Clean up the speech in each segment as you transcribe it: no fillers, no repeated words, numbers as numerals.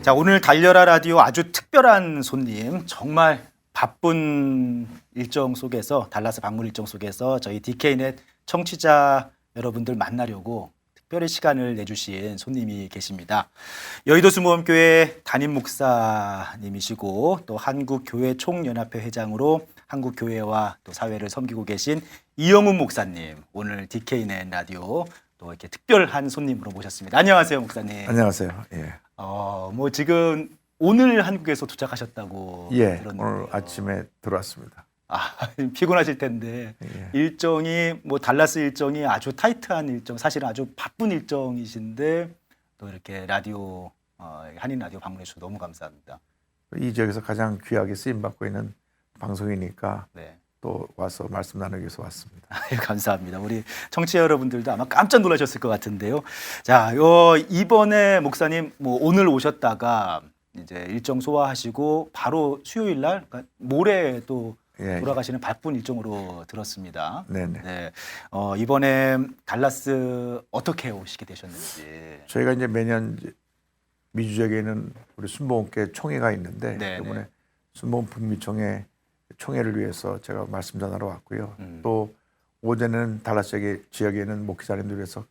자, 오늘 달려라 라디오 아주 특별한 손님, 정말 바쁜 일정 속에서, 달라스 방문 일정 속에서 저희 DK넷 청취자 여러분들 만나려고 특별히 시간을 내주신 손님이 계십니다. 여의도 수모험교회 담임 목사님이시고 또 한국교회 총연합회 회장으로 한국교회와 또 사회를 섬기고 계신 이영훈 목사님, 오늘 DK넷 라디오 또 이렇게 특별한 손님으로 모셨습니다. 안녕하세요, 목사님. 안녕하세요. 예. 뭐 지금 오늘 한국에서 도착하셨다고 예. 들었는데 오늘 아침에 들어왔습니다. 피곤하실 텐데 예. 일정이 뭐 달라스 일정이 아주 타이트한 일정, 사실은 아주 바쁜 일정이신데 또 이렇게 라디오 한인 라디오 방문해 주셔서 너무 감사합니다. 이 지역에서 가장 귀하게 쓰임 받고 있는 방송이니까 네. 또 와서 말씀 나누기 위해서 왔습니다. 감사합니다. 우리 청취자 여러분들도 아마 깜짝 놀라셨을 것 같은데요. 자, 이번에 목사님 뭐 오늘 오셨다가 이제 일정 소화하시고 바로 수요일 날, 그러니까 모레 또 예. 돌아가시는 바쁜 일정으로 들었습니다. 네네. 네. 이번에 달라스 어떻게 오시게 되셨는지. 저희가 이제 매년 미주 지역에는 우리 순복음교회 총회가 있는데 네네. 이번에 순복음 북미총회 총회를 위해서 제가 말씀 전하러 왔고요. 또 오전에는 달라스 지역에는 목회자님들 위해서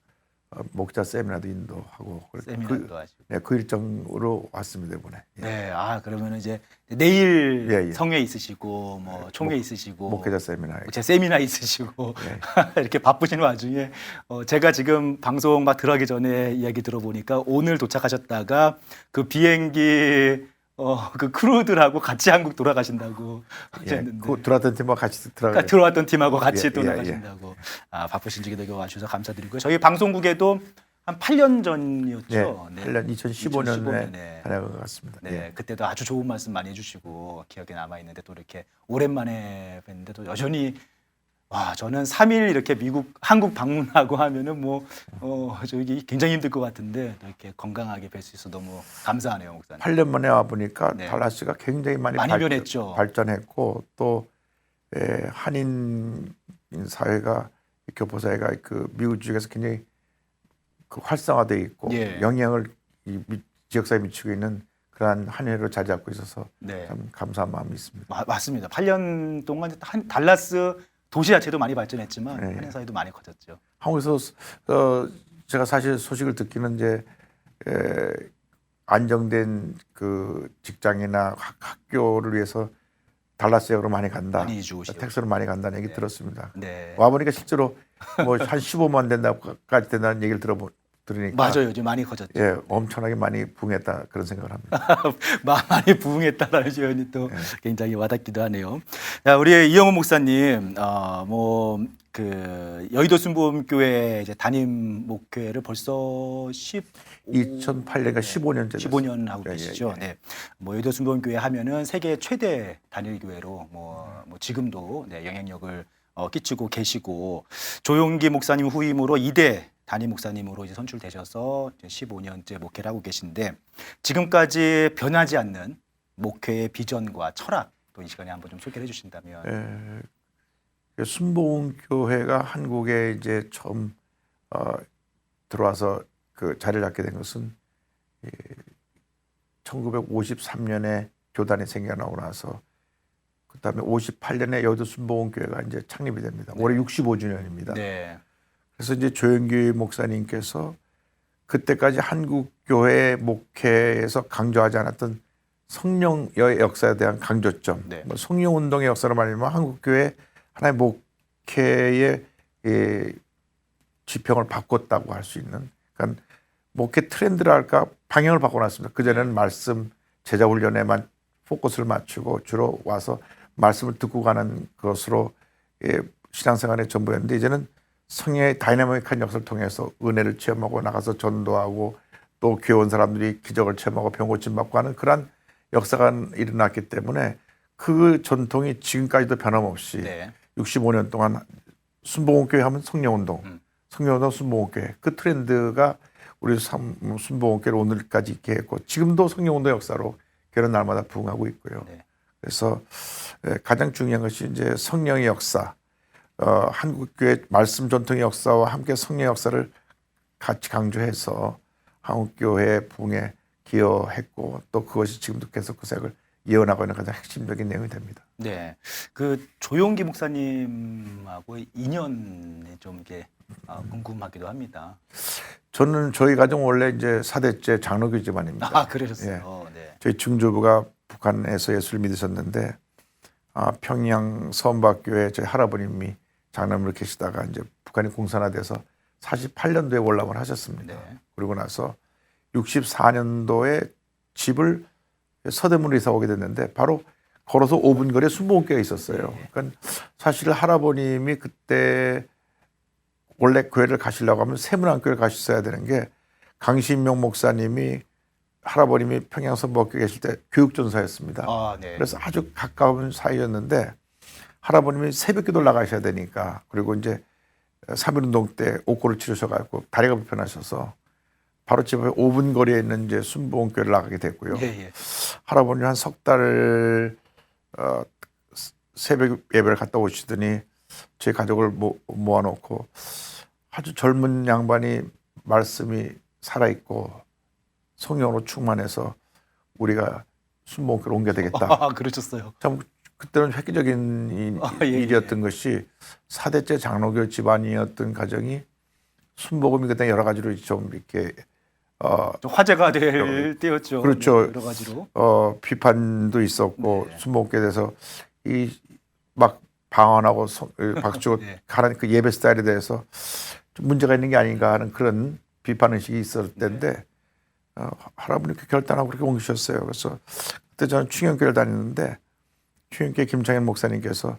목회자 세미나도 인도하고 세미나도 하시고. 네, 그 일정으로 왔습니다 이번에. 예. 네. 그러면 이제 내일 예. 성회 있으시고 뭐 총회 있으시고 목회자 세미나. 제 세미나 있으시고 예. 이렇게 바쁘신 와중에 제가 지금 방송 막 들어가기 전에 이야기 들어보니까 오늘 도착하셨다가 그 비행기 그 크루들하고 같이 한국 돌아가신다고 하셨는데 그 들어왔던 팀과 같이 그러니까 들어왔던 팀하고 같이 예, 돌아가신다고. 바쁘신 중에 여기 와주셔서 감사드리고요. 저희 방송국에도 한 8년 전이었죠. 네, 8년 2015년에 2015년에. 다녀간 것 같습니다. 네, 예. 그때도 아주 좋은 말씀 많이 해주시고 기억에 남아 있는데 또 이렇게 오랜만에 뵀는데도 여전히 저는 3일 이렇게 한국 방문하고 하면은 저기 굉장히 힘들 것 같은데 또 이렇게 건강하게 뵐 수 있어서 너무 감사하네요, 목사님. 8년 만에 와 보니까 네. 달라스가 굉장히 많이 변했죠. 발전했고 또 한인 사회가 교포사회가 그 미국 지역에서 굉장히 그 활성화되어 있고 예. 영향을 지역사회에 미치고 있는 그러한 한인회로 자리 잡고 있어서 네. 참 감사한 마음이 있습니다. 맞습니다. 8년 동안 달라스 도시 자체도 많이 발전했지만 네. 한인 사회도 많이 커졌죠. 한국에서 제가 사실 소식을 듣기는 이제 안정된 그 직장이나 학교를 위해서 달라스 지역으로 많이 간다. 많이 이주오시고. 텍사스로 많이 간다는 얘기 네. 들었습니다. 네. 와 보니까 실제로 뭐 한 15만 된다까지 된다는 얘기를 들으니까 맞아요. 요즘 많이 커졌죠. 예, 엄청나게 많이 부흥했다 그런 생각을 합니다. 많이 부흥했다라는 표현이 또 굉장히 와닿기도 하네요. 자, 우리 이영훈 목사님, 여의도 순복음교회 이제 담임 목회를 벌써 2008년과 15년째 15년 하고 예, 계시죠. 예. 네. 여의도 순복음교회 하면은 세계 최대 단일 교회로 지금도 영향력을 끼치고 계시고 조용기 목사님 후임으로 2대 담임 목사님으로 이제 선출되셔서 15년째 목회를 하고 계신데 지금까지 변하지 않는 목회의 비전과 철학 또 이 시간에 한번 좀 소개를 해주신다면. 순복음교회가 한국에 이제 처음 들어와서 그 자리를 잡게 된 것은 1953년에 교단이 생겨나고 나서 그다음에 58년에 여의도 순복음교회가 이제 창립이 됩니다. 올해 65주년입니다. 네. 그래서 이제 조영기 목사님께서 그때까지 한국 교회 목회에서 강조하지 않았던 성령의 역사에 대한 강조점, 네. 성령 운동의 역사로 말하면 한국 교회 하나의 목회의 지평을 바꿨다고 할 수 있는, 그러니까 목회 트렌드라 할까 방향을 바꿔놨습니다. 그 전에는 말씀 제자 훈련에만 포커스를 맞추고 주로 와서 말씀을 듣고 가는 것으로 신앙생활의 전부였는데 이제는 성령의 다이나믹한 역사를 통해서 은혜를 체험하고 나가서 전도하고 또 교회 온 사람들이 기적을 체험하고 병 고침 받고 하는 그런 역사가 일어났기 때문에 그 전통이 지금까지도 변함없이 65년 동안 순복음교회 하면 성령운동, 성령운동 순복음교회 그 트렌드가 우리 순복음교회를 오늘까지 있게 했고 지금도 성령운동 역사로 교회는 날마다 부흥하고 있고요. 그래서 가장 중요한 것이 이제 성령의 역사, 한국교회 말씀 전통의 역사와 함께 성령의 역사를 같이 강조해서 한국교회 부흥에 기여했고 또 그것이 지금도 계속 그 색을 이어나가고 있는 가장 핵심적인 내용이 됩니다. 네. 그 조용기 목사님하고 인연이 좀 이게 궁금하기도 합니다. 저는 저희 가정 원래 이제 4대째 장로교 집안입니다. 아, 그러셨어요. 네. 저희 증조부가 북한에서 예수를 믿으셨는데 평양 서원박교회 저희 할아버님이 장로님으로 계시다가 이제 북한이 공산화돼서 48년도에 월남을 하셨습니다. 네. 그리고 나서 64년도에 집을 서대문으로 이사 오게 됐는데 바로 걸어서 5분 거리에 순복음교회가 있었어요. 그러니까 사실 할아버님이 그때 원래 교회를 가시려고 하면 세문안교회를 가셨어야 되는 게 강신명 목사님이 할아버님이 평양 선복교회 계실 때 교육전사였습니다. 아, 네. 그래서 아주 가까운 사이였는데 할아버님이 새벽 기도를 나가셔야 되니까 그리고 이제 3.1운동 때 옥고를 치르셔가지고 다리가 불편하셔서 바로 집 앞에 5분 거리에 있는 이제 순복음교회를 나가게 됐고요. 예. 할아버님 한 석 달을 새벽 예배를 갔다 오시더니 제 가족을 모아놓고 아주 젊은 양반이 말씀이 살아있고 성령으로 충만해서 우리가 순복음교회로 옮겨야 되겠다. 아, 그러셨어요. 참 그때는 획기적인 일이었던 것이 4대째 장로교 집안이었던 가정이 순복음이 그때 여러 가지로 좀 이렇게 좀 화제가 될 때였죠. 그렇죠. 네, 여러 가지로. 비판도 있었고 네. 순복음교회에 대해서 이 막 방언하고 박수고 네. 가라는 그 예배 스타일에 대해서 좀 문제가 있는 게 아닌가 하는 그런 비판 의식이 있었을 때인데 할아버님께 결단하고 그렇게 옮기셨어요. 그래서 그때 저는 충영교회를 다녔는데 충영교회 김창현 목사님께서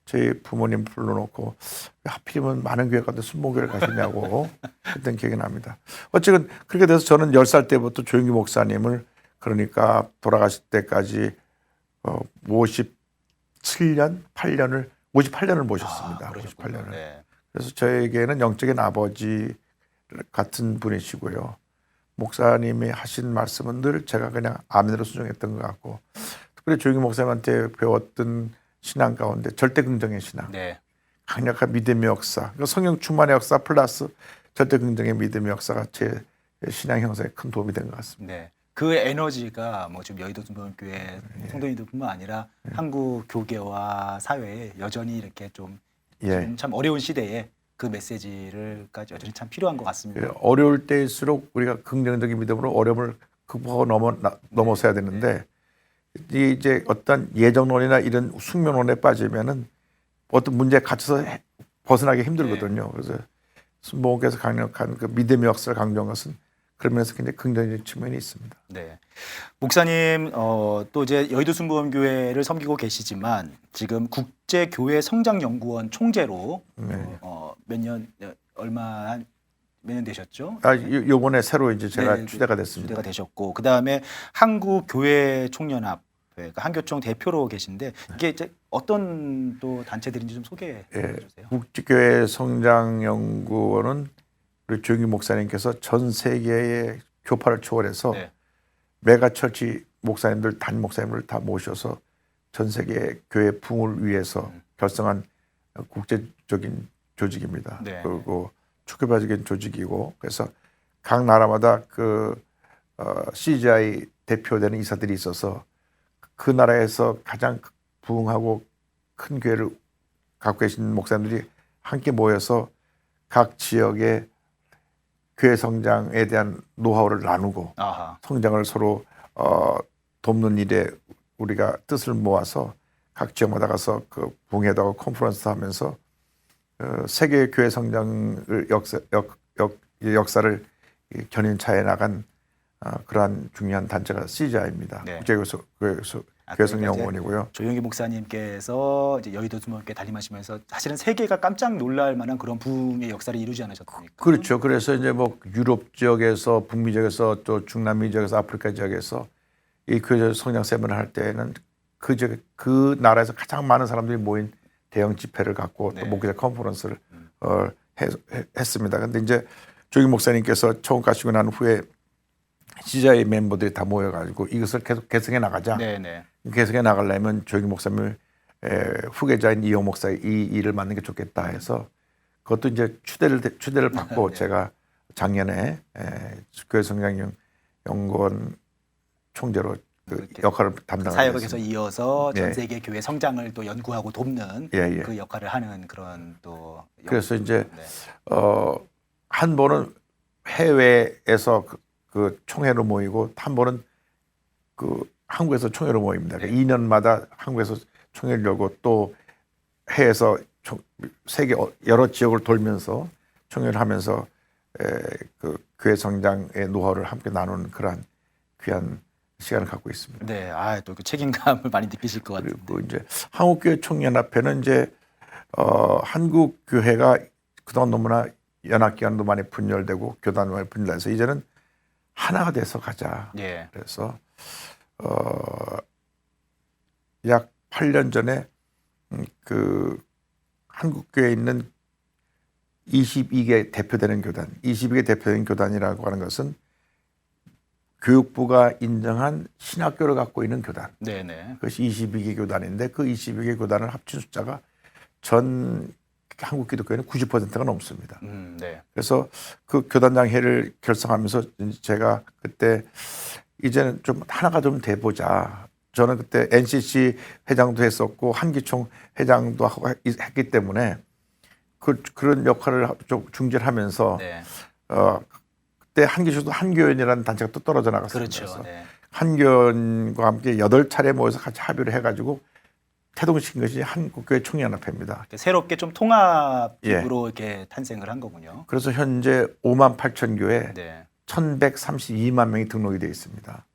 저희 부모님 불러놓고 하필이면 많은 교회 가도 순복음교회를 가시냐고 그때 기억이 납니다. 어쨌든 그렇게 돼서 저는 10살 때부터 조용기 목사님을 그러니까 돌아가실 때까지 57년, 58년을 모셨습니다. 58년을. 네. 그래서 저에게는 영적인 아버지 같은 분이시고요. 목사님이 하신 말씀은 늘 제가 그냥 아멘으로 순종했던 것 같고 특별히 조용기 목사님한테 배웠던 신앙 가운데 절대 긍정의 신앙, 네. 강력한 믿음의 역사, 그러니까 성령 충만의 역사 플러스 절대 긍정의 믿음의 역사가 제 신앙 형성에 큰 도움이 된 것 같습니다. 네. 그 에너지가 뭐 지금 여의도 순복음교회 성도님들뿐만 아니라 한국 교계와 사회에 여전히 이렇게 좀 지금 참 어려운 시대에 그 메시지를까지 여전히 참 필요한 것 같습니다. 어려울 때일수록 우리가 긍정적인 믿음으로 어려움을 극복하고 넘어서야 되는데 이제 어떤 예정론이나 이런 숙명론에 빠지면은 어떤 문제에 갇혀서 벗어나기 힘들거든요. 그래서 순복음께서 강력한 그 믿음의 역사를 강조한 것은 그러면서 굉장히 긍정적인 측면이 있습니다. 네, 목사님 또 이제 여의도 순복음교회를 섬기고 계시지만 지금 국제교회 성장연구원 총재로 몇 년 되셨죠? 요번에 새로 이제 제가 네, 추대가 됐습니다. 추대가 되셨고 그 다음에 한국교회 총연합 그러니까 한교총 대표로 계신데 이게 이제 어떤 또 단체들인지 좀 소개해 주세요. 국제교회 성장연구원은 우리 조용기 목사님께서 전 세계의 교파를 초월해서 메가처치 목사님들, 단임 목사님을 다 모셔서 전 세계 교회 부흥을 위해서 결성한 국제적인 조직입니다. 그리고 초교파적인 조직이고 그래서 각 나라마다 그 CGI 대표되는 이사들이 있어서 그 나라에서 가장 부흥하고 큰 교회를 갖고 계신 목사님들이 함께 모여서 각 지역의 교회 성장에 대한 노하우를 나누고 성장을 서로 돕는 일에 우리가 뜻을 모아서 각 지역마다 가서 그 부흥회도 컨퍼런스 하면서 세계 교회 성장을 역사를 견인차에 나간 그러한 중요한 단체가 CGI입니다. 국제교회성연구원이고요. 조용기 목사님께서 이제 여의도 순복음교회 달림하시면서 사실은 세계가 깜짝 놀랄 만한 그런 부흥의 역사를 이루지 않으셨습니까? 그렇죠. 그래서 이제 뭐 유럽 지역에서 북미 지역에서 또 중남미 지역에서 아프리카 지역에서 이 교회 성장 세미나를 할 때는 그 나라에서 가장 많은 사람들이 모인 대형 집회를 갖고 또 목회자 컨퍼런스를 했습니다. 그런데 이제 조용기 목사님께서 처음 가시고 난 후에 CGI 멤버들이 다 모여가지고 이것을 계속 개성해 나가자. 개성해 나가려면 조용기 목사님 후계자인 이용 목사의 이 일을 맡는 게 좋겠다 해서 그것도 이제 추대를 받고 제가 작년에 교회 성장 연구원 총재로 그 이렇게 역할을 담당하고 사역을 계속 이어서 전 예. 세계 교회 성장을 또 연구하고 돕는 예, 예. 그 역할을 하는 그런 또 그래서 이제 네. 한 번은 해외에서 그 총회로 모이고 한 번은 그 한국에서 총회로 모입니다. 네. 2년마다 한국에서 총회를 열고 또 해외에서 세계 여러 지역을 돌면서 총회를 하면서 그 교회 성장의 노하우를 함께 나누는 그러한 귀한 시간을 갖고 있습니다. 네, 또 그 책임감을 많이 느끼실 것 같은데. 그리고 이제 한국교회 총연합회는 이제 한국 교회가 그동안 너무나 연합기관도 많이 분열되고 교단도 많이 분열돼서 이제는 하나가 돼서 가자. 예. 그래서 약 8년 전에 그 한국교회에 있는 22개 대표되는 교단, 22개 대표되는 교단이라고 하는 것은 교육부가 인정한 신학교를 갖고 있는 교단. 네네. 그것이 22개 교단인데 그 22개 교단을 합친 숫자가 전 한국 기독교회는 90%가 넘습니다. 네. 그래서 그 교단장회를 결성하면서 제가 그때 이제는 좀 하나가 좀 돼보자. 저는 그때 NCC 회장도 했었고 한기총 회장도 하고 했기 때문에 그런 역할을 좀 중재하면서 네. 그때 한기총도 한교연이라는 단체가 또 떨어져 나갔습니다. 그렇죠. 네. 한교연과 함께 8차례 모여서 같이 합의를 해가지고 태동시킨 것이 한국교회 총연합회입니다. 새롭게 좀 통합으로 예. 이렇게 탄생을 한 거군요. 그래서 현재 5만 8천 교회 네. 1,132만 명이 등록이 되어 있습니다.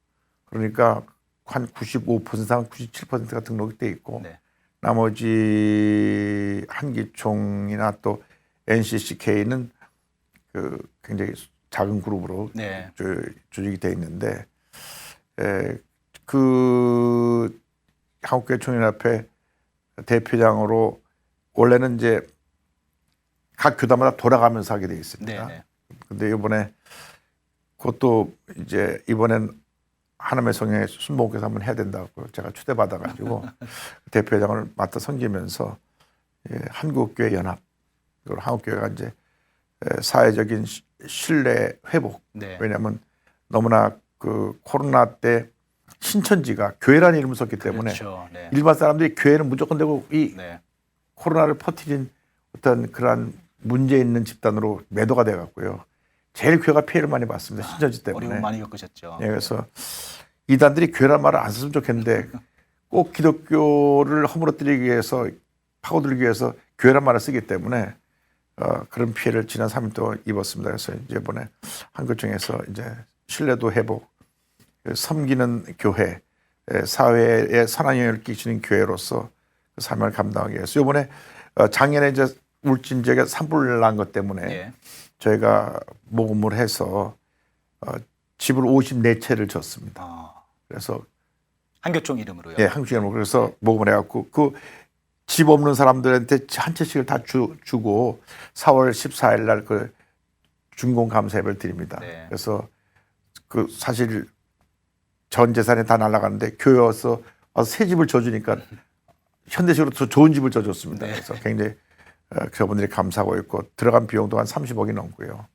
그러니까 한 95%상 97%가 등록이 되어 있고 네. 나머지 한기총이나 또 NCCK는 그 굉장히 작은 그룹으로 네. 조직이 되어 있는데 그 한국교회 총연합회 대표장으로 원래는 이제 각 교단마다 돌아가면서 하게 되어 있습니다. 네. 근데 이번에 그것도 이제 이번엔 하나님의 성령의 순복음교사 한번 해야 된다고 제가 초대받아가지고 대표장을 맡아 섬기면서 한국교회 연합 그리고 한국교회가 이제 사회적인 신뢰 회복. 네. 왜냐하면 너무나 그 코로나 때 신천지가 교회라는 이름을 썼기 때문에 그렇죠. 네. 일반 사람들이 교회는 무조건 되고 이 네. 코로나를 퍼뜨린 어떤 그러한 문제 있는 집단으로 매도가 돼 갖고요. 제일 교회가 피해를 많이 봤습니다. 신천지 때문에. 어려움 많이 겪으셨죠. 예, 그래서 이단들이 교회란 말을 안 썼으면 좋겠는데 꼭 기독교를 허물어뜨리기 위해서 파고들기 위해서 교회란 말을 쓰기 때문에 그런 피해를 지난 3일 동안 입었습니다. 그래서 이제 이번에 한국총에서 이제 신뢰도 회복, 섬기는 교회, 사회에 선한 영향을 끼치는 교회로서 그 사명을 감당하기 위해서 이번에 작년에 이제 울진 지역에 산불 난 것 때문에 예. 저희가 모금을 해서 집을 54채를 줬습니다. 그래서 한교총 이름으로요. 예, 한국이름으로 그래서 모금을 해갖고 그 집 없는 사람들한테 한 채씩을 다 주고 4월 14일 날 그 준공 감사 예배를 드립니다. 네. 그래서 그 사실 전 재산이 다 날아가는데 교회 와서 새 집을 줘주니까 현대식으로 더 좋은 집을 줘줬습니다. 네. 그래서 굉장히 그분들이 감사하고 있고 들어간 비용도 한 30억이 넘고요.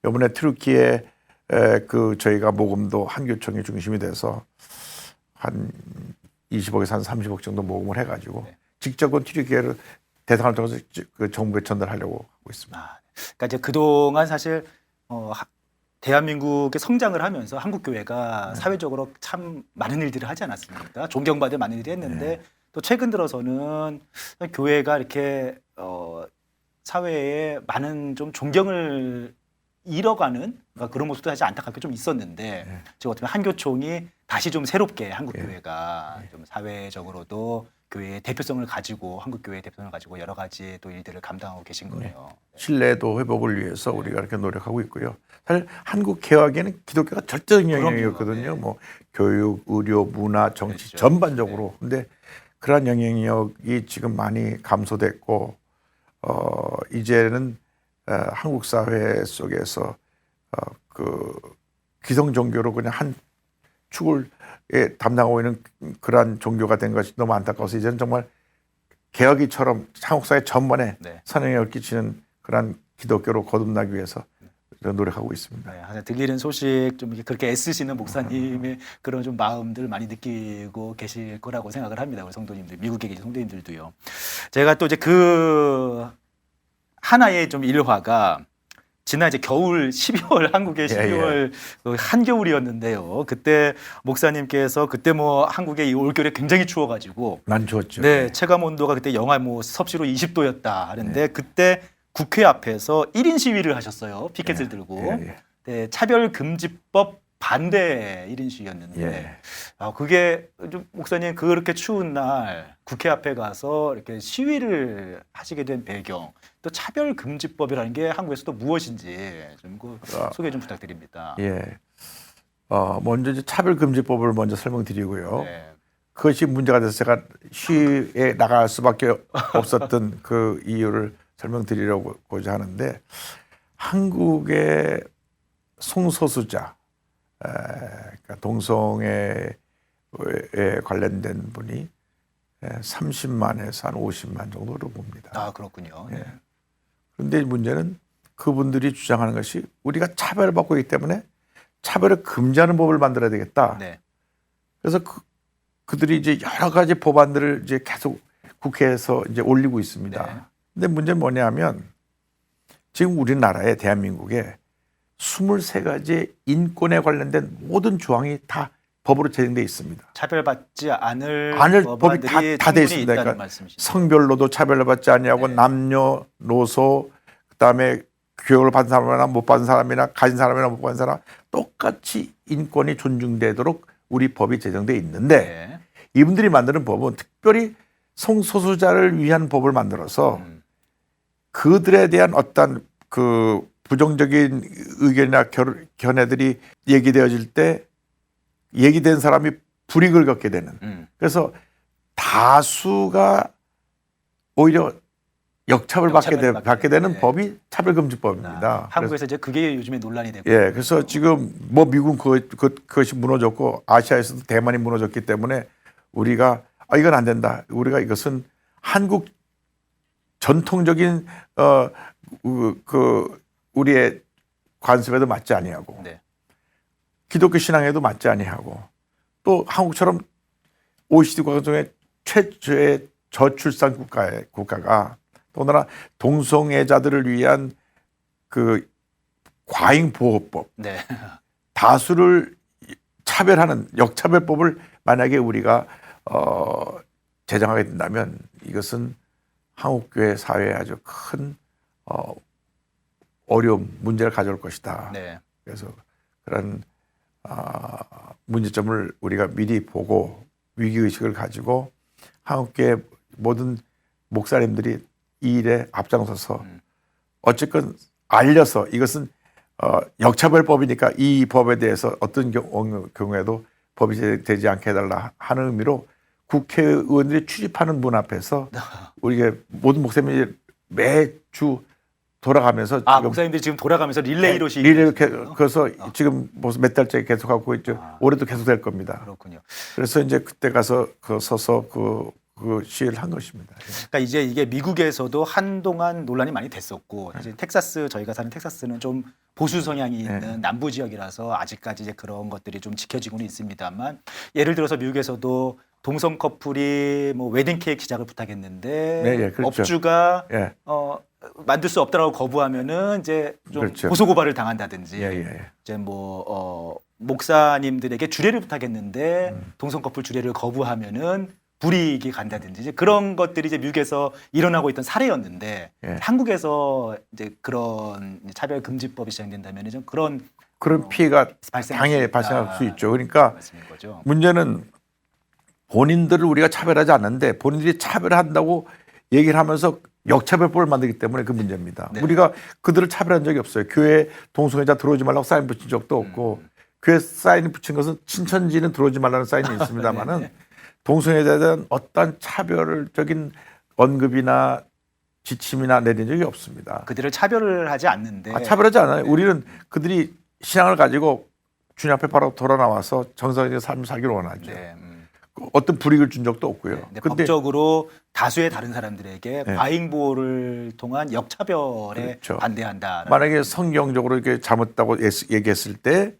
이번에 트루키에 그 저희가 모금도 한교총이 중심이 돼서 한 20억에서 한 30억 정도 모금을 해가지고 네. 직접은 트루키에를 대상을 통해서 그 정부에 전달하려고 하고 있습니다. 그러니까 이제 그동안 사실 대한민국의 성장을 하면서 한국 교회가 사회적으로 참 많은 일들을 하지 않았습니까? 존경받을 많은 일을 했는데 또 최근 들어서는 교회가 이렇게 사회에 많은 좀 존경을 잃어가는 그러니까 그런 모습도 사실 안타깝게 좀 있었는데 저 같으면 한교총이 다시 좀 새롭게 한국 교회가 좀 사회적으로도 교회의 대표성을 가지고 한국 교회의 대표성을 가지고 여러 가지 또 일들을 감당하고 계신 거예요. 신뢰도 회복을 위해서 우리가 이렇게 노력하고 있고요. 사실 한국 개혁에는 기독교가 절대적인 영향이었거든요. 그럼요. 뭐 교육, 의료, 문화, 정치 그렇죠. 전반적으로. 근데 그러한 영향력이 지금 많이 감소됐고 이제는 한국 사회 속에서 그 기성 종교로 그냥 한 축을 담당하고 있는 그러한 종교가 된 것이 너무 안타까워서 이제는 정말 개혁이처럼 한국 사회 전반에 네. 선행을 끼치는 그러한 기독교로 거듭나기 위해서 노력하고 있습니다. 네, 항상 들리는 소식 좀 이렇게 그렇게 애쓰시는 목사님의 그런 좀 마음들 많이 느끼고 계실 거라고 생각을 합니다. 우리 성도님들, 미국에 계신 성도님들도요. 제가 또 이제 그 하나의 좀 일화가 지난 이제 겨울 12월 한국의 12월 그 한겨울이었는데요. 그때 목사님께서 그때 뭐 한국의 이 올겨울에 굉장히 추워가지고 난 좋았죠. 네, 체감 온도가 그때 영하 뭐 섭씨로 20도였다 하는데 그때 국회 앞에서 1인 시위를 하셨어요. 피켓을 들고. 네, 차별금지법 반대 1인 시위였는데 그게 좀 목사님 그렇게 추운 날 국회 앞에 가서 이렇게 시위를 하시게 된 배경 또 차별금지법이라는 게 한국에서 또 무엇인지 좀 그 소개 좀 부탁드립니다. 예. 먼저 이제 차별금지법을 먼저 설명드리고요. 네. 그것이 문제가 돼서 제가 시위에 나갈 수밖에 없었던 그 이유를 설명드리려고자 하는데 한국의 성소수자, 그러니까 동성애에 관련된 분이 30만에서 한 50만 정도로 봅니다. 아 그렇군요. 네. 그런데 문제는 그분들이 주장하는 것이 우리가 차별받고 있기 때문에 차별을 금지하는 법을 만들어야 되겠다. 네. 그래서 그들이 이제 여러 가지 법안들을 이제 계속 국회에서 이제 올리고 있습니다. 네. 근데 문제는 뭐냐면 지금 우리나라에 대한민국에 23가지 인권에 관련된 모든 조항이 다 법으로 제정돼 있습니다. 차별받지 않을 법이 다 돼 있습니다. 그러니까 말씀이시죠. 성별로도 차별받지 아니하고 네. 남녀노소 그다음에 교육을 받은 사람이나 못 받은 사람이나 가진 사람이나 못 받은 사람 똑같이 인권이 존중되도록 우리 법이 제정돼 있는데 네. 이분들이 만드는 법은 특별히 성소수자를 위한 법을 만들어서 그들에 대한 어떤 그 부정적인 의견이나 견해들이 얘기되어질 때 얘기된 사람이 불이익을 겪게 되는. 그래서 다수가 오히려 역차별 받게 되는 법이 차별금지법입니다. 한국에서 이제 그게 요즘에 논란이 되고. 예, 그래서 지금 뭐 미국은 그것이 무너졌고 아시아에서도 대만이 무너졌기 때문에 우리가 이건 안 된다. 우리가 이것은 한국 전통적인 우리의 관습에도 맞지 아니하고 네. 기독교 신앙에도 맞지 아니하고 또 한국처럼 OECD 국가 중에 최저의 저출산 국가가 더군다나 동성애자들을 위한 그 과잉보호법 네. 다수를 차별하는 역차별법을 만약에 우리가 제정하게 된다면 이것은 한국교회 사회에 아주 큰 어려움, 문제를 가져올 것이다. 네. 그래서 그런 문제점을 우리가 미리 보고 위기의식을 가지고 한국교회 모든 목사님들이 이 일에 앞장서서 어쨌건 알려서 이것은 역차별법이니까 이 법에 대해서 어떤 경우에도 법이 되지 않게 해달라 하는 의미로 국회의원들이 출입하는 문 앞에서 우리가 모든 목사님들이 매주 돌아가면서 목사님들이 지금 돌아가면서 릴레이로 그래서 지금 무슨 몇 달째 계속하고 있죠. 올해도 계속될 겁니다. 그렇군요. 그래서 이제 그때 가서 서서 그 시위를 한 것입니다. 그러니까 이제 이게 미국에서도 한동안 논란이 많이 됐었고 사실 텍사스 저희가 사는 텍사스는 좀 보수 성향이 있는 남부 지역이라서 아직까지 이제 그런 것들이 좀 지켜지고는 있습니다만 예를 들어서 미국에서도 동성 커플이 뭐 웨딩 케이크 시작을 부탁했는데 그렇죠. 업주가 만들 수 없다라고 거부하면은 이제 좀 그렇죠. 고소 고발을 당한다든지 이제 뭐 목사님들에게 주례를 부탁했는데 동성 커플 주례를 거부하면은 불이익이 간다든지 이제 그런 것들이 이제 미국에서 일어나고 있던 사례였는데 한국에서 이제 그런 차별금지법이 시행된다면 좀 그런 피해가 당연히 발생할 수 있죠. 그러니까 문제는 본인들을 우리가 차별하지 않는데 본인들이 차별한다고 얘기를 하면서 역차별법을 만들기 때문에 그 문제입니다. 네. 우리가 그들을 차별한 적이 없어요. 교회 동성애자 들어오지 말라고 사인 붙인 적도 없고 교회 사인을 붙인 것은 친천지는 들어오지 말라는 사인이 있습니다만은 동성애자에 대한 어떤 차별적인 언급이나 지침이나 내린 적이 없습니다. 그들을 차별을 하지 않는데 차별하지 않아요. 우리는 그들이 신앙을 가지고 주님 앞에 바로 돌아 나와서 정상적인 삶을 살기를 원하죠. 어떤 불이익을 준 적도 없고요. 네, 근데 법적으로 다수의 다른 사람들에게 네. 과잉 보호를 통한 역차별에 그렇죠. 반대한다. 만약에 성경적으로 이렇게 잘못다고 얘기했을 때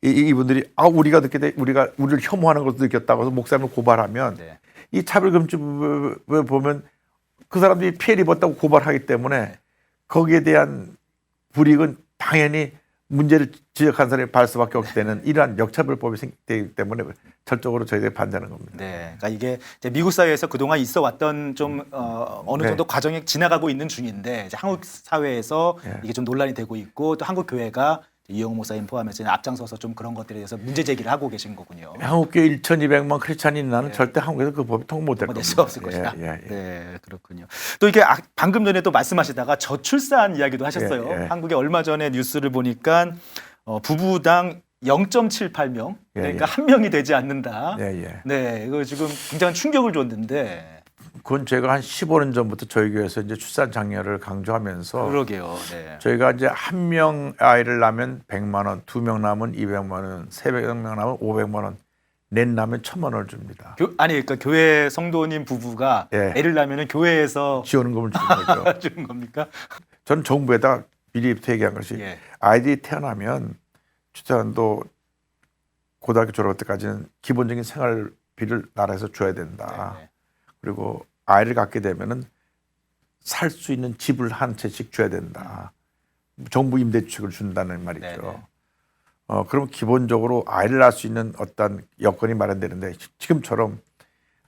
이분들이 우리가 우리를 혐오하는 것도 느꼈다고 해서 목사님을 고발하면 네. 이 차별금지법을 보면 그 사람들이 피해를 입었다고 고발하기 때문에 거기에 대한 불이익은 당연히 문제를 지적한 사람이 받을 수밖에 없게 되는 이러한 역차별법이 생기기 때문에 철저하로 저희들이 반대하는 겁니다. 네, 그러니까 이게 이제 미국 사회에서 그동안 있어 왔던 좀 어느 네. 정도 과정에 지나가고 있는 중인데 이제 한국 사회에서 네. 이게 좀 논란이 되고 있고 또 한국 교회가 이영호 목사님 포함해서 앞장서서 좀 그런 것들에 대해서 문제 제기를 하고 계신 거군요. 한국교회 1,200만 크리스찬이 나는 네. 절대 한국에서 그 법이 통보 못될 낼 겁니다. 수가 없을 것이다. 예. 네, 그렇군요. 또 이게 방금 전에 또 말씀하시다가 저출산 이야기도 하셨어요. 예. 한국에 얼마 전에 뉴스를 보니까 부부당 0.78명, 그러니까 예. 한 명이 되지 않는다. 예. 네, 이거 지금 굉장한 충격을 줬는데. 그건 제가 한 15년 전부터 저희 교회에서 이제 출산 장려를 강조하면서 그러게요. 네. 저희가 이제 한 명 아이를 낳으면 100만 원, 2명 낳으면 200만 원, 3명 낳으면 500만 원, 넷 낳으면 1,000만 원을 줍니다. 그러니까 교회 성도님 부부가 예. 애를 낳으면은 교회에서 지원금을 주는 거죠. 주는 겁니까? 저는 정부에다 미리부터 얘기한 것이 예. 아이들이 태어나면 출산도 고등학교 졸업 때까지는 기본적인 생활비를 나라에서 줘야 된다. 네. 그리고 아이를 갖게 되면은 살 수 있는 집을 한 채씩 줘야 된다. 정부 임대주택을 준다는 말이죠. 네네. 그럼 기본적으로 아이를 낳을 수 있는 어떤 여건이 마련되는데 지금처럼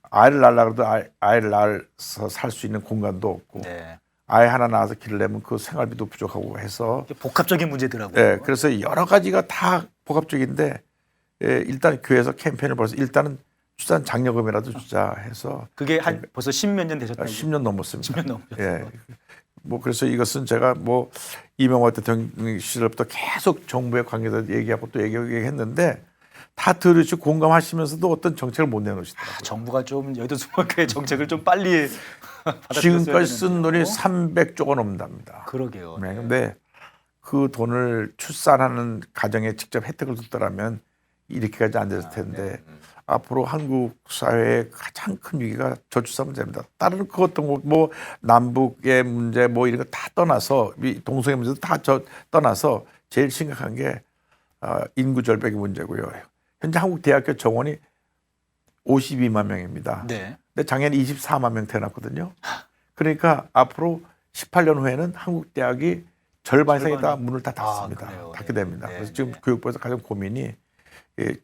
아이를 낳으려고 해도 아이를 낳아서 살 수 있는 공간도 없고 네. 아이 하나 낳아서 기르려면 그 생활비도 부족하고 해서 이게 복합적인 문제더라고요. 예, 그래서 여러 가지가 다 복합적인데 일단 교회에서 캠페인을 벌여서 일단은 출산 장려금이라도 주자 해서 그게 한 벌써 10몇 년 되셨다고. 10년 넘었습니다. 10년 넘으셨어요. 예. 뭐 그래서 이것은 제가 뭐 이명호 대통령 시절부터 계속 정부의 관계자 얘기하고 또 얘기했는데 다 들으시고 공감하시면서도 어떤 정책을 못 내놓으시더라고요. 정부가 좀 여의도 수목회 정책을 좀 빨리 받아들였어야 지금까지 쓴 되는데요. 돈이 300조가 넘는답니다. 그러게요. 네. 근데 그 돈을 출산하는 가정에 직접 혜택을 줬더라면 이렇게까지 안 됐을 텐데 앞으로 한국 사회의 가장 큰 위기가 저출산 문제입니다. 다른 그것도 뭐 남북의 문제 뭐 이런 거 다 떠나서 동성애 문제도 다 떠나서 제일 심각한 게 인구 절벽의 문제고요. 현재 한국 대학교 정원이 52만 명입니다. 네. 근데 작년에 24만 명 태어났거든요. 그러니까 앞으로 18년 후에는 한국 대학이 절반 이상이 다 문을 다 닫습니다. 그래요. 닫게 네. 됩니다. 네. 그래서 지금 네. 교육부에서 가장 고민이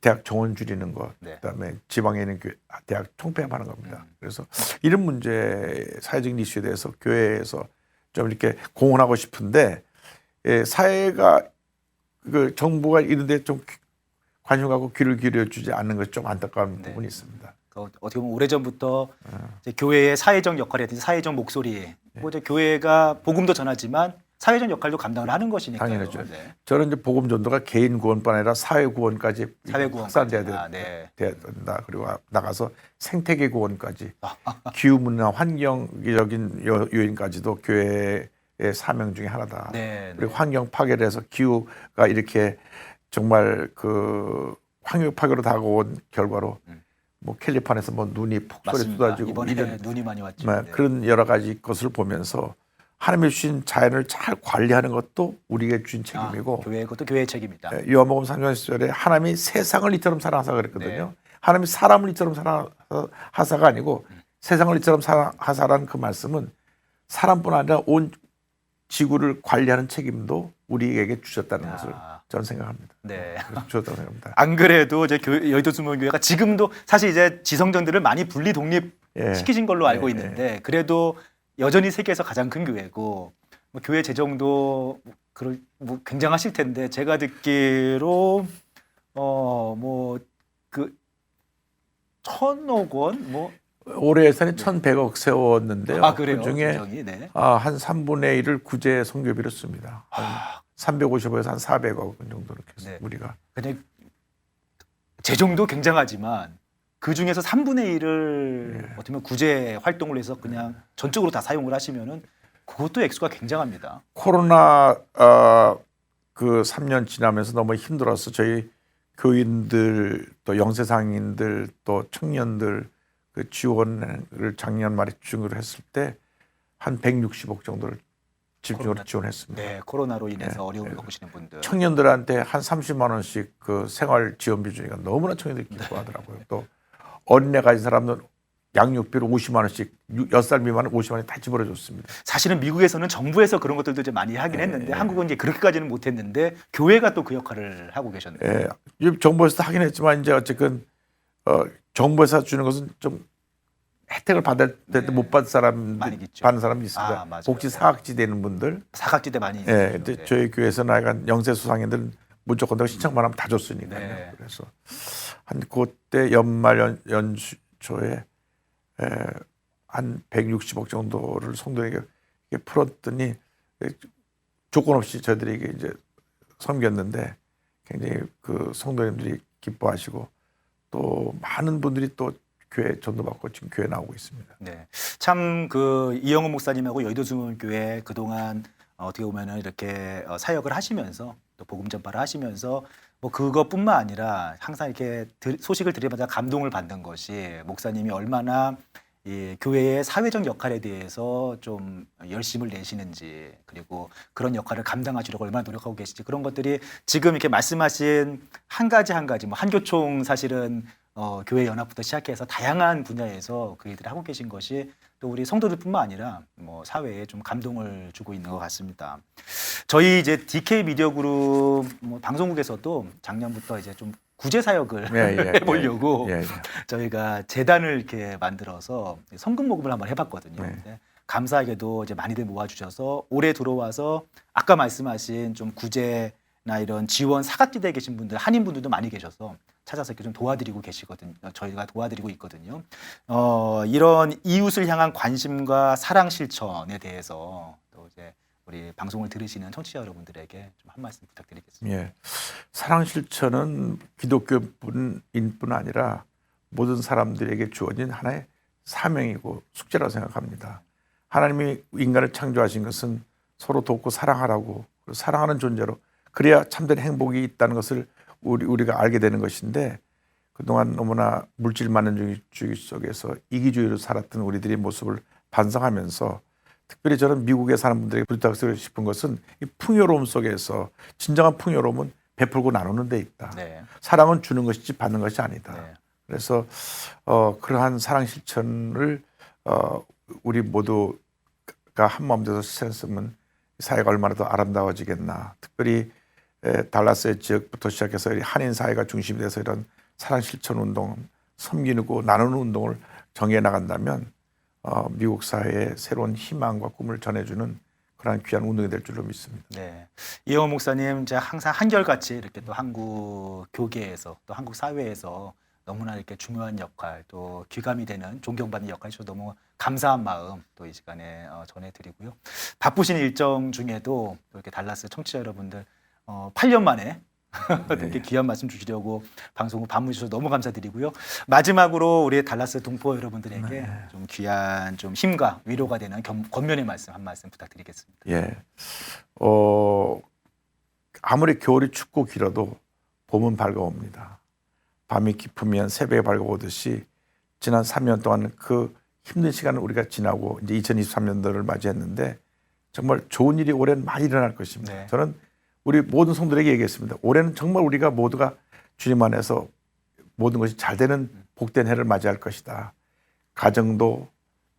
대학 정원 줄이는 것, 네. 그다음에 지방에 있는 대학 총폐합하는 겁니다. 그래서 이런 문제, 사회적인 이슈에 대해서 교회에서 좀 이렇게 공헌하고 싶은데 사회가 그 정부가 이런데 좀 관심하고 귀를 기울여주지 않는 것이 좀 안타까운 부분이 있습니다. 어떻게 보면 오래전부터 이제 교회의 사회적 역할이라든지 사회적 목소리, 뭐 이제 교회가 복음도 전하지만 사회적 역할도 감당을 하는 것이니까요. 당연하죠. 네. 저는 이제 복음 전도가 개인 구원뿐 아니라 사회 구원까지 확산돼야 네. 된다. 그리고 나가서 생태계 구원까지, 기후 문화, 환경적인 요인까지도 교회의 사명 중에 하나다. 네. 그리고 환경 파괴를 해서 기후가 이렇게 정말 그 환경 파괴로 다가온 결과로 뭐 캘리포니아에서 뭐 눈이 폭설이 맞습니다. 쏟아지고 이번에 이런 눈이 많이 왔죠. 네, 그런 여러 가지 것을 보면서 하나님이 주신 자연을 잘 관리하는 것도 우리에게 주신 책임이고 교회 그것도 교회의 책임이다. 요한복음 3장 10절에 하나님이 세상을 이처럼 사랑하사 그랬거든요. 네. 하나님이 사람을 이처럼 사랑하사가 아니고 세상을 이처럼 사랑하사라는 그 말씀은 사람뿐 아니라 온 지구를 관리하는 책임도 우리에게 주셨다는 것을 저는 생각합니다. 네. 그래서 주셨다고 생각합니다. 안 그래도 이제 여의도 수목교회가 지금도 사실 이제 지성전들을 많이 분리 독립 시키신 걸로 알고 있는데 그래도 여전히 세계에서 가장 큰 교회고 뭐 교회 재정도 뭐 굉장하실 텐데 제가 듣기로 뭐 그 1,000억 원 뭐 올해 예산이 1,100억 세웠는데요. 그래요? 그중에 재정이? 네. 한 3분의 1을 구제 선교비로 씁니다. 한 350억에서 한 400억 정도 이렇게 네. 우리가. 그냥 재정도 굉장하지만 그 중에서 3분의 1을 어떻게 보면 구제 활동을 해서 그냥 전적으로 다 사용을 하시면은 그것도 액수가 굉장합니다. 코로나 그 3년 지나면서 너무 힘들어서 저희 교인들 또 영세상인들 또 청년들 그 지원을 작년 말에 중으로 했을 때 한 160억 정도를 집중으로 지원했습니다. 네, 코로나로 인해서 어려움을 겪으시는 분들. 청년들한테 한 30만 원씩 그 생활 지원비 주니까 너무나 청년들이 기뻐하더라고요. 또 어린애 가진 사람은 양육비로 50만 원씩 6살 미만은 50만 원이 다 집어넣어 줬습니다. 사실은 미국에서는 정부에서 그런 것들도 좀 많이 하긴 했는데 한국은 이제 그렇게까지는 못했는데 교회가 또 그 역할을 하고 계셨네요. 예, 정부에서 하긴 했지만 이제 어쨌든 정부에서 주는 것은 좀 혜택을 받을 때 못 받은 사람 많이 있죠. 받는 사람이 있습니다. 맞아요. 복지 사각지 되는 분들. 사각지대 많이 예, 있어요. 근데 저희 교회에서는 약간 영세 수상인들은 무조건 다 신청만 하면 다 줬으니까요. 네. 그래서 한 그때 연말 연초에 한 160억 정도를 성도에게 풀었더니 조건 없이 저희들에게 이제 섬겼는데 굉장히 그 성도님들이 기뻐하시고 또 많은 분들이 또 교회 전도받고 지금 교회 나오고 있습니다. 네, 참 그 이영호 목사님하고 여의도 중원교회 그동안 어떻게 보면은 이렇게 사역을 하시면서 또 복음 전파를 하시면서 뭐 그것뿐만 아니라 항상 이렇게 소식을 들으면서 감동을 받는 것이 목사님이 얼마나 이 교회의 사회적 역할에 대해서 좀 열심을 내시는지 그리고 그런 역할을 감당하시려고 얼마나 노력하고 계신지 그런 것들이 지금 이렇게 말씀하신 한 가지 뭐 한교총 사실은 교회 연합부터 시작해서 다양한 분야에서 그 일들을 하고 계신 것이 또 우리 성도들뿐만 아니라 뭐 사회에 좀 감동을 주고 있는 것 같습니다. 저희 이제 DK 미디어 그룹 뭐 방송국에서도 작년부터 이제 좀 구제 사역을 해보려고 저희가 재단을 이렇게 만들어서 성금 모금을 한번 해봤거든요. 근데 감사하게도 이제 많이들 모아주셔서 올해 들어와서 아까 말씀하신 좀 구제나 이런 지원 사각지대에 계신 분들 한인분들도 많이 계셔서 찾아서 이렇게 좀 도와드리고 계시거든요. 저희가 도와드리고 있거든요. 이런 이웃을 향한 관심과 사랑 실천에 대해서 또 이제 우리 방송을 들으시는 청취자 여러분들에게 좀 한 말씀 부탁드리겠습니다. 예, 사랑 실천은 기독교인뿐 아니라 모든 사람들에게 주어진 하나의 사명이고 숙제라고 생각합니다. 하나님이 인간을 창조하신 것은 서로 돕고 사랑하라고 사랑하는 존재로 그래야 참된 행복이 있다는 것을 우리가 알게 되는 것인데 그동안 너무나 물질 만능주의 속에서 이기주의로 살았던 우리들의 모습을 반성하면서 특별히 저는 미국에 사는 분들에게 부탁드리고 싶은 것은 이 풍요로움 속에서 진정한 풍요로움은 베풀고 나누는 데 있다. 네. 사랑은 주는 것이지 받는 것이 아니다. 네. 그래서 그러한 사랑 실천을 우리 모두가 한 마음 돼서 실천했으면 사회가 얼마나 더 아름다워지겠나. 특별히 달라스 지역부터 시작해서 한인 사회가 중심이 돼서 이런 사랑 실천 운동, 섬기고 나누는 운동을 정해 나간다면 미국 사회에 새로운 희망과 꿈을 전해주는 그런 귀한 운동이 될 줄로 믿습니다. 네, 이영호 목사님 이제 항상 한결같이 이렇게 또 한국 교계에서 또 한국 사회에서 너무나 이렇게 중요한 역할 또 귀감이 되는 존경받는 역할 해주셔서 너무 감사한 마음 또 이 시간에 전해드리고요. 바쁘신 일정 중에도 또 이렇게 달라스 청취자 여러분들 8년 만에 이렇게 귀한 말씀 주시려고 방송을 방문해 주셔서 너무 감사드리고요. 마지막으로 우리 달라스 동포 여러분들에게 좀 귀한 좀 힘과 위로가 되는 권면의 말씀 한 말씀 부탁드리겠습니다. 예, 아무리 겨울이 춥고 길어도 봄은 밝아옵니다. 밤이 깊으면 새벽에 밝아오듯이 지난 3년 동안 그 힘든 시간을 우리가 지나고 이제 2023년도를 맞이했는데 정말 좋은 일이 올해는 많이 일어날 것입니다. 네. 저는 우리 모든 성도들에게 얘기했습니다. 올해는 정말 우리가 모두가 주님 안에서 모든 것이 잘 되는 복된 해를 맞이할 것이다. 가정도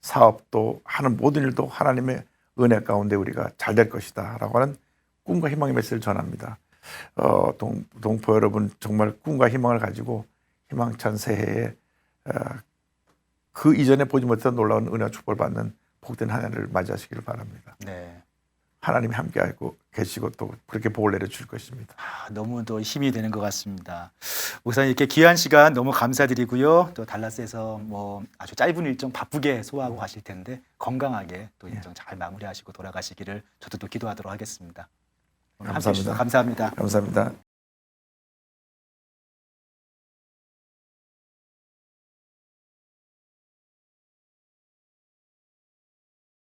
사업도 하는 모든 일도 하나님의 은혜 가운데 우리가 잘 될 것이다 라고 하는 꿈과 희망의 메시지를 전합니다. 동포 여러분 정말 꿈과 희망을 가지고 희망찬 새해에 그 이전에 보지 못했던 놀라운 은혜와 축복을 받는 복된 한 해를 맞이하시기를 바랍니다. 네. 하나님이 함께하고 계시고 또 그렇게 복을 내려줄 것입니다. 너무 또 힘이 되는 것 같습니다. 목사님 이렇게 귀한 시간 너무 감사드리고요. 또 달라스에서 뭐 아주 짧은 일정 바쁘게 소화하고 가실 텐데 건강하게 또 일정 잘 마무리하시고 돌아가시기를 저도 또 기도하도록 하겠습니다. 오늘 함께해 주셔서 감사합니다. 감사합니다.